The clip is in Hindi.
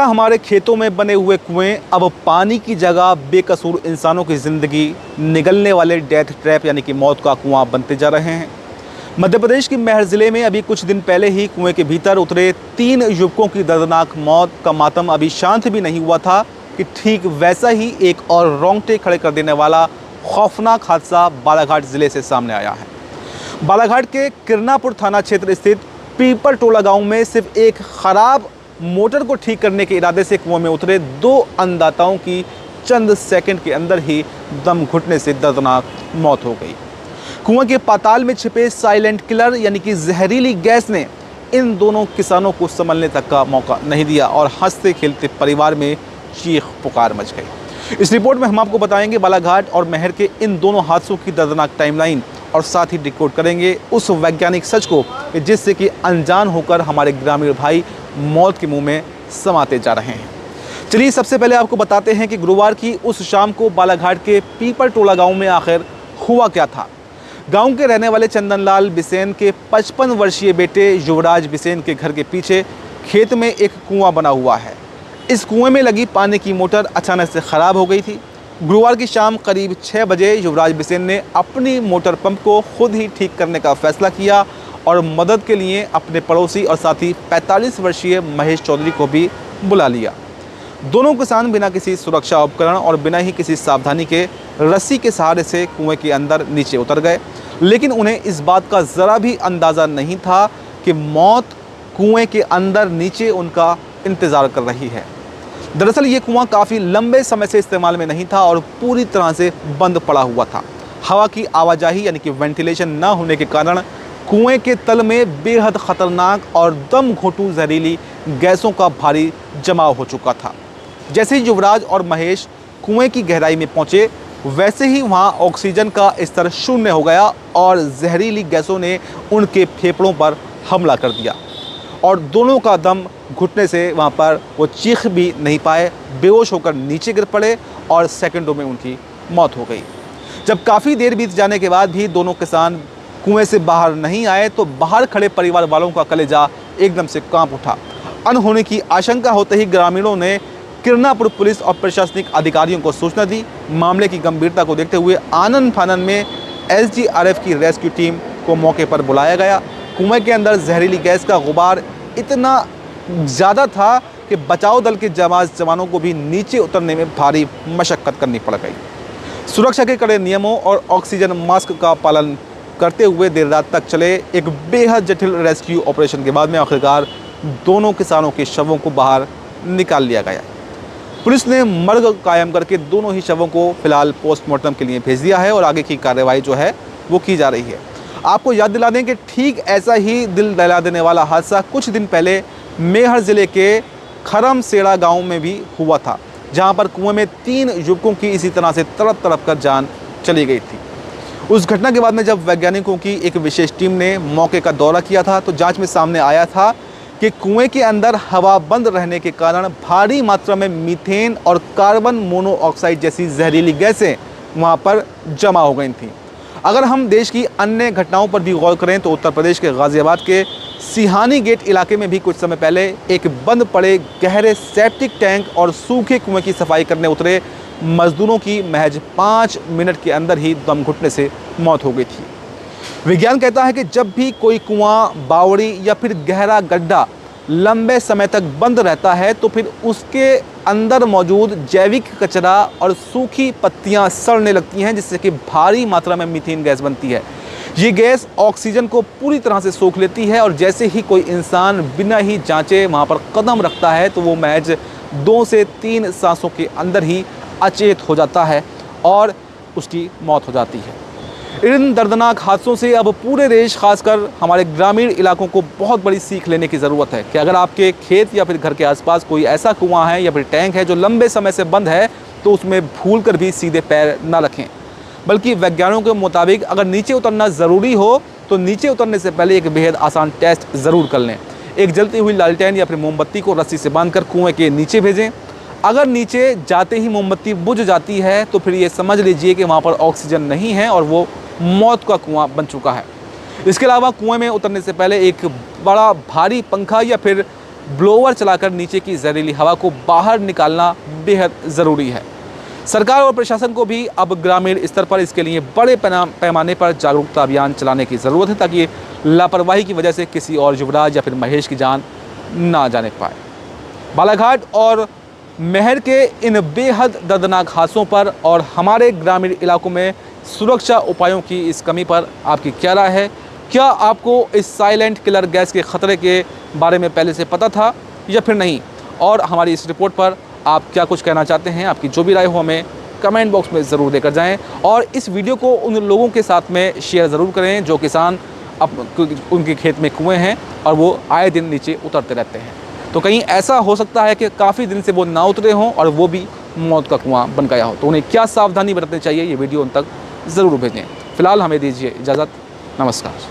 हमारे खेतों में बने हुए कुएं अब पानी की जगह बेकसूर इंसानों की ज़िंदगी निगलने वाले डेथ ट्रैप यानी कि मौत का कुआं बनते जा रहे हैं। मध्य प्रदेश के मेहर ज़िले में अभी कुछ दिन पहले ही कुएं के भीतर उतरे 3 युवकों की दर्दनाक मौत का मातम अभी शांत भी नहीं हुआ था कि ठीक वैसा ही एक और रोंगटे खड़े कर देने वाला खौफनाक हादसा बालाघाट ज़िले से सामने आया है। बालाघाट के किरनापुर थाना क्षेत्र स्थित पीपर टोला गाँव में सिर्फ एक खराब मोटर को ठीक करने के इरादे से कुएं में उतरे 2 अन्नदाताओं की चंद सेकंड के अंदर ही दम घुटने से दर्दनाक मौत हो गई। कुएं के पाताल में छिपे साइलेंट किलर यानी कि जहरीली गैस ने इन दोनों किसानों को संभलने तक का मौका नहीं दिया और हंसते खेलते परिवार में चीख पुकार मच गई। इस रिपोर्ट में हम आपको बताएंगे बालाघाट और मेहर के इन दोनों हादसों की दर्दनाक टाइमलाइन और साथ ही डिकोड करेंगे उस वैज्ञानिक सच को जिससे कि अनजान होकर हमारे ग्रामीण भाई मौत के मुंह में समाते जा रहे हैं। चलिए सबसे पहले आपको बताते हैं कि गुरुवार की उस शाम को बालाघाट के पीपर टोला गांव में आखिर हुआ क्या था। गांव के रहने वाले चंदनलाल बिसेन के 55 वर्षीय बेटे युवराज बिसेन के घर के पीछे खेत में एक कुआं बना हुआ है। इस कुएं में लगी पानी की मोटर अचानक से ख़राब हो गई थी। गुरुवार की शाम करीब 6 बजे युवराज बिसेन ने अपनी मोटर पंप को खुद ही ठीक करने का फैसला किया और मदद के लिए अपने पड़ोसी और साथी 45 वर्षीय महेश चौधरी को भी बुला लिया। दोनों किसान बिना किसी सुरक्षा उपकरण और बिना ही किसी सावधानी के रस्सी के सहारे से कुएं के अंदर नीचे उतर गए, लेकिन उन्हें इस बात का ज़रा भी अंदाज़ा नहीं था कि मौत कुएं के अंदर नीचे उनका इंतज़ार कर रही है। दरअसल ये कुआं काफ़ी लंबे समय से इस्तेमाल में नहीं था और पूरी तरह से बंद पड़ा हुआ था। हवा की आवाजाही यानी कि वेंटिलेशन न होने के कारण कुएं के तल में बेहद ख़तरनाक और दम घोंटू जहरीली गैसों का भारी जमाव हो चुका था। जैसे ही युवराज और महेश कुएं की गहराई में पहुंचे, वैसे ही वहां ऑक्सीजन का स्तर शून्य हो गया और जहरीली गैसों ने उनके फेफड़ों पर हमला कर दिया और दोनों का दम घुटने से वहां पर वो चीख भी नहीं पाए, बेहोश होकर नीचे गिर पड़े और सेकंडों में उनकी मौत हो गई। जब काफ़ी देर बीत जाने के बाद भी दोनों किसान कुएं से बाहर नहीं आए तो बाहर खड़े परिवार वालों का कलेजा एकदम से कांप उठा। अनहोनी की आशंका होते ही ग्रामीणों ने किरनापुर पुलिस और प्रशासनिक अधिकारियों को सूचना दी। मामले की गंभीरता को देखते हुए आनन फानन में SDRF की रेस्क्यू टीम को मौके पर बुलाया गया। कुएं के अंदर जहरीली गैस का गुबार इतना ज़्यादा था कि बचाव दल के जवानों को भी नीचे उतरने में भारी मशक्क़त करनी पड़ गई। सुरक्षा के कड़े नियमों और ऑक्सीजन मास्क का पालन करते हुए देर रात तक चले एक बेहद जटिल रेस्क्यू ऑपरेशन के बाद में आखिरकार दोनों किसानों के शवों को बाहर निकाल लिया गया। पुलिस ने मर्ग कायम करके दोनों ही शवों को फिलहाल पोस्टमार्टम के लिए भेज दिया है और आगे की कार्रवाई जो है वो की जा रही है। आपको याद दिला दें कि ठीक ऐसा ही दिल दहला देने वाला हादसा कुछ दिन पहले मेहर ज़िले के खरमसेड़ा गाँव में भी हुआ था, जहाँ पर कुएँ में 3 युवकों की इसी तरह से तड़प तड़प कर जान चली गई थी। उस घटना के बाद में जब वैज्ञानिकों की एक विशेष टीम ने मौके का दौरा किया था तो जांच में सामने आया था कि कुएं के अंदर हवा बंद रहने के कारण भारी मात्रा में मीथेन और कार्बन मोनोऑक्साइड जैसी जहरीली गैसें वहां पर जमा हो गई थीं। अगर हम देश की अन्य घटनाओं पर भी गौर करें तो उत्तर प्रदेश के गाज़ियाबाद के सिहानी गेट इलाके में भी कुछ समय पहले एक बंद पड़े गहरे सेप्टिक टैंक और सूखे कुएँ की सफाई करने उतरे मजदूरों की महज 5 मिनट के अंदर ही दम घुटने से मौत हो गई थी। विज्ञान कहता है कि जब भी कोई कुआं, बावड़ी या फिर गहरा गड्ढा लंबे समय तक बंद रहता है तो फिर उसके अंदर मौजूद जैविक कचरा और सूखी पत्तियां सड़ने लगती हैं, जिससे कि भारी मात्रा में मीथेन गैस बनती है। ये गैस ऑक्सीजन को पूरी तरह से सोख लेती है और जैसे ही कोई इंसान बिना ही जांचे वहाँ पर कदम रखता है तो वो महज 2 से 3 सांसों के अंदर ही अचेत हो जाता है और उसकी मौत हो जाती है। इन दर्दनाक हादसों से अब पूरे देश, खासकर हमारे ग्रामीण इलाकों को बहुत बड़ी सीख लेने की ज़रूरत है कि अगर आपके खेत या फिर घर के आसपास कोई ऐसा कुआं है या फिर टैंक है जो लंबे समय से बंद है तो उसमें भूलकर भी सीधे पैर न रखें, बल्कि वैज्ञानिकों के मुताबिक अगर नीचे उतरना ज़रूरी हो तो नीचे उतरने से पहले एक बेहद आसान टेस्ट ज़रूर कर लें। एक जलती हुई लालटेन या फिर मोमबत्ती को रस्सी से बांधकर कुएँ के नीचे भेजें। अगर नीचे जाते ही मोमबत्ती बुझ जाती है तो फिर ये समझ लीजिए कि वहाँ पर ऑक्सीजन नहीं है और वो मौत का कुआं बन चुका है। इसके अलावा कुएं में उतरने से पहले एक बड़ा भारी पंखा या फिर ब्लोअर चलाकर नीचे की जहरीली हवा को बाहर निकालना बेहद ज़रूरी है। सरकार और प्रशासन को भी अब ग्रामीण स्तर पर इसके लिए बड़े पैमाने पर जागरूकता अभियान चलाने की ज़रूरत है, ताकि लापरवाही की वजह से किसी और युवराज या फिर महेश की जान ना जाने पाए। बालाघाट और महर के इन बेहद दर्दनाक हादसों पर और हमारे ग्रामीण इलाकों में सुरक्षा उपायों की इस कमी पर आपकी क्या राय है? क्या आपको इस साइलेंट किलर गैस के खतरे के बारे में पहले से पता था या फिर नहीं? और हमारी इस रिपोर्ट पर आप क्या कुछ कहना चाहते हैं? आपकी जो भी राय हो हमें कमेंट बॉक्स में ज़रूर देकर जाएं और इस वीडियो को उन लोगों के साथ में शेयर ज़रूर करें जो किसान उनके खेत में कुएं हैं और वो आए दिन नीचे उतरते रहते हैं। तो कहीं ऐसा हो सकता है कि काफ़ी दिन से वो ना उतरे हों और वो भी मौत का कुआं बन गया हो, तो उन्हें क्या सावधानी बरतनी चाहिए, ये वीडियो उन तक ज़रूर भेजें। फिलहाल हमें दीजिए इजाज़त। नमस्कार।